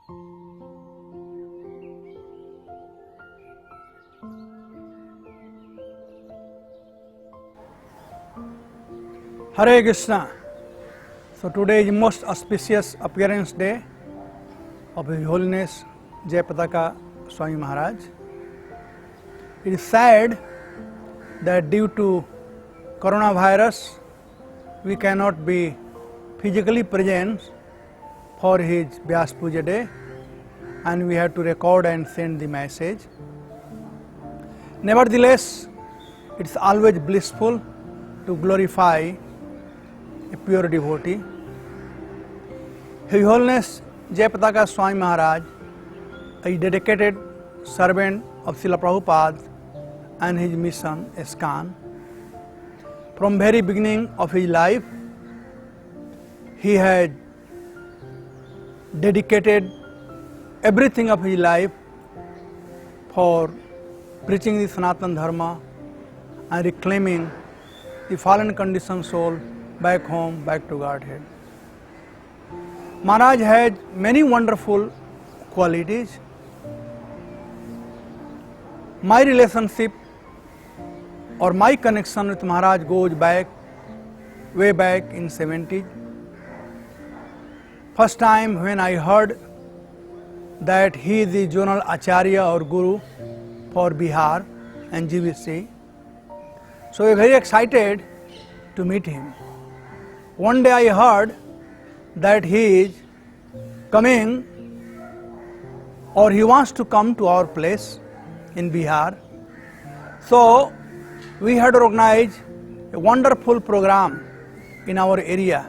Hare Krishna. So today is most auspicious appearance day of His Holiness Jayapataka Swami Maharaj. It is sad that due to coronavirus we cannot be physically present for his Vyas Puja day, and we have to record and send the message. Nevertheless, it's always blissful to glorify a pure devotee. His Holiness Jayapataka Swami Maharaj, a dedicated servant of Srila Prabhupada and his mission ISKCON. From very beginning of his life, he had dedicated everything of his life for preaching the Sanatana Dharma and reclaiming the fallen conditioned soul back home, back to Godhead. Maharaj had many wonderful qualities. My relationship or my connection with Maharaj goes back, way back in 70s. First time when I heard that he is the zonal Acharya or Guru for Bihar and GBC. So I was very excited to meet him. One day I heard that he is coming or he wants to come to our place in Bihar. So we had organized a wonderful program in our area.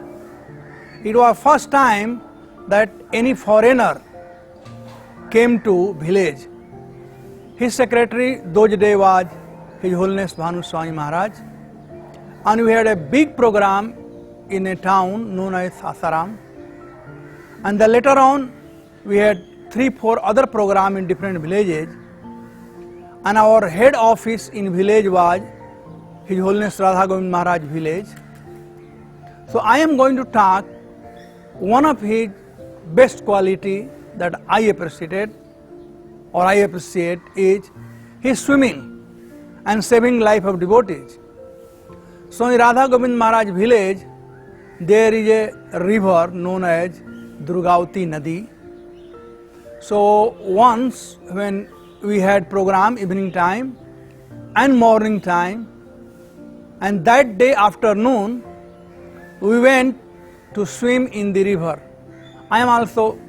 It was first time that any foreigner came to village. His secretary those days was His Holiness Bhanu Swami Maharaj, and we had a big program in a town known as Asaram. And then later on we had 3-4 other programs in different villages, and our head office in village was His Holiness Radha Govind Maharaj village. So I am going to talk one of his best quality that I appreciated or I appreciate is his swimming and saving life of devotees. So in Radha Govind Maharaj village there is a river known as Durgavati Nadi. So once when we had program evening time and morning time, and that day afternoon we went to swim in the river. I am also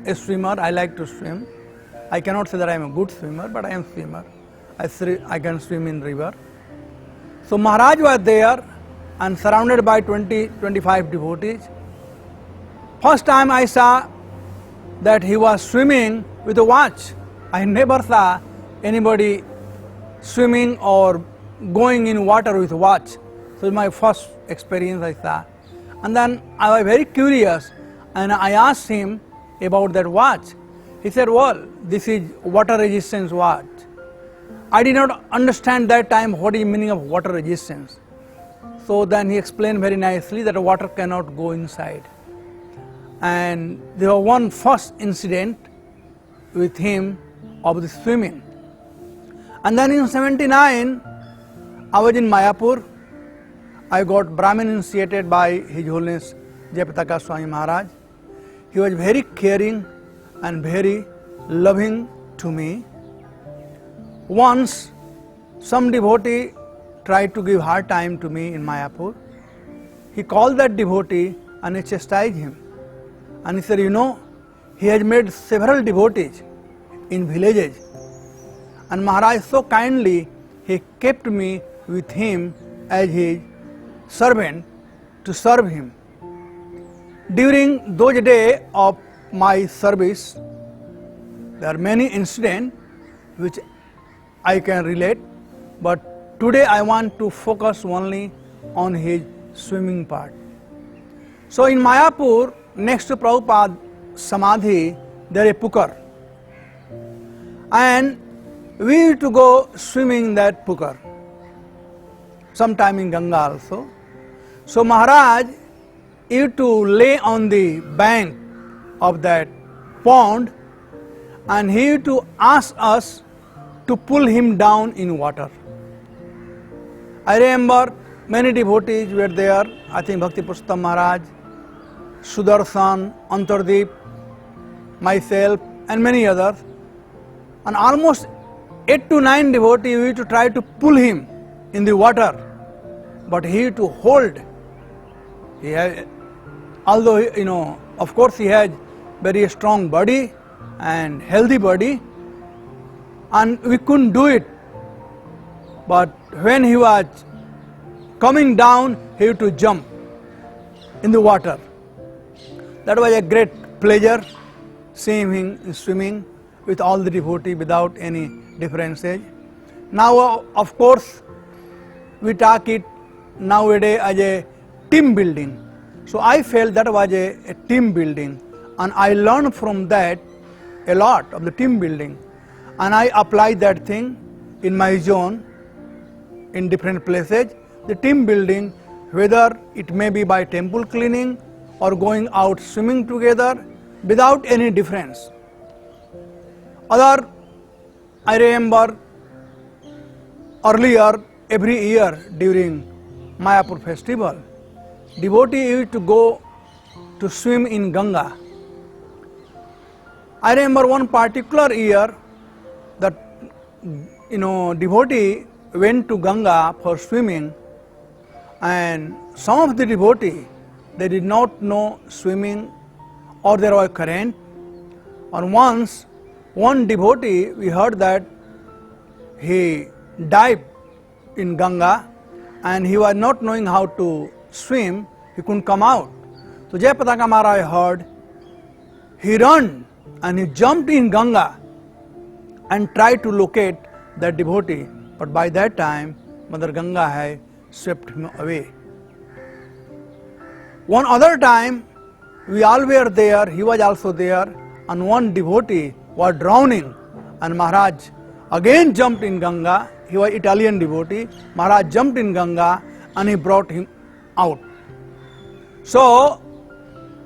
a swimmer, I like to swim. I cannot say that I am a good swimmer, but I am a swimmer. I can swim in river. So Maharaj was there and surrounded by 20-25 devotees. First time I saw that he was swimming with a watch. I never saw anybody swimming or going in water with a watch. So my first experience I saw. And then I was very curious and I asked him about that watch. He said, well, this is water resistance watch. I did not understand that time what is the meaning of water resistance. So then he explained very nicely that water cannot go inside. And there was one first incident with him of the swimming. And then in 79, I was in Mayapur. I got Brahmin initiated by His Holiness Jayapataka Swami Maharaj. He was very caring and very loving to me. Once some devotee tried to give hard time to me in Mayapur. He called that devotee and he chastised him. And he said, you know, he has made several devotees in villages. And Maharaj so kindly, he kept me with him as his servant to serve him. During those days of my service, there are many incidents which I can relate, but today I want to focus only on his swimming part. So in Mayapur, next to Prabhupada Samadhi, there is a Pukar. And we used to go swimming in that Pukar, sometime in Ganga also. So Maharaj used to lay on the bank of that pond, and he used to ask us to pull him down in water. I remember many devotees were there. I think Bhakti Purushottam Maharaj, Sudarshan, Antardeep, myself, and many others. And almost 8 to 9 devotees used to try to pull him in the water, but he used to hold. He had, although of course he had very strong body and healthy body, and we couldn't do it. But when he was coming down, he used to jump in the water. That was a great pleasure, seeing him swimming with all the devotees without any differences. Now, of course, we talk it nowadays as a team building. So I felt that was a team building, and I learned from that a lot of the team building, and I applied that thing in my zone in different places. The team building, whether it may be by temple cleaning or going out swimming together, without any difference. I remember earlier, every year during Mayapur festival, devotees used to go to swim in Ganga. I remember one particular year that devotee went to Ganga for swimming, and some of the devotees, they did not know swimming or there was current. And once one devotee, we heard that he dived in Ganga and he was not knowing how to swim, he couldn't come out. So Jayapataka Maharaj heard, he ran and he jumped in Ganga and tried to locate that devotee. But by that time, Mother Ganga had swept him away. One other time, we all were there, he was also there, and one devotee was drowning, and Maharaj again jumped in Ganga. He was Italian devotee. Maharaj jumped in Ganga and he brought him out. So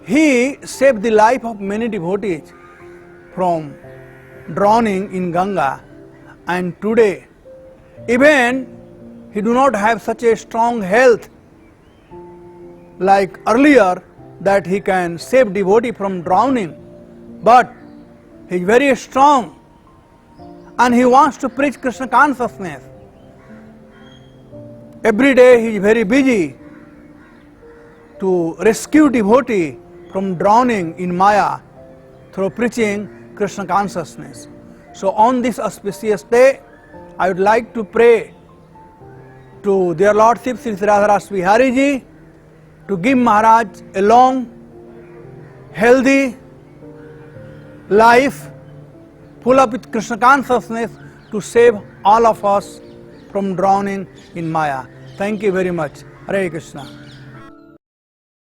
he saved the life of many devotees from drowning in Ganga, and today even he do not have such a strong health like earlier that he can save devotee from drowning, but he is very strong and he wants to preach Krishna consciousness. Every day he is very busy to rescue devotee from drowning in Maya through preaching Krishna consciousness. So on this auspicious day, I would like to pray to their Lordship Sri Radharas Vihari Ji to give Maharaj a long, healthy life full of with Krishna consciousness to save all of us from drowning in Maya. Thank you very much. Hare Krishna.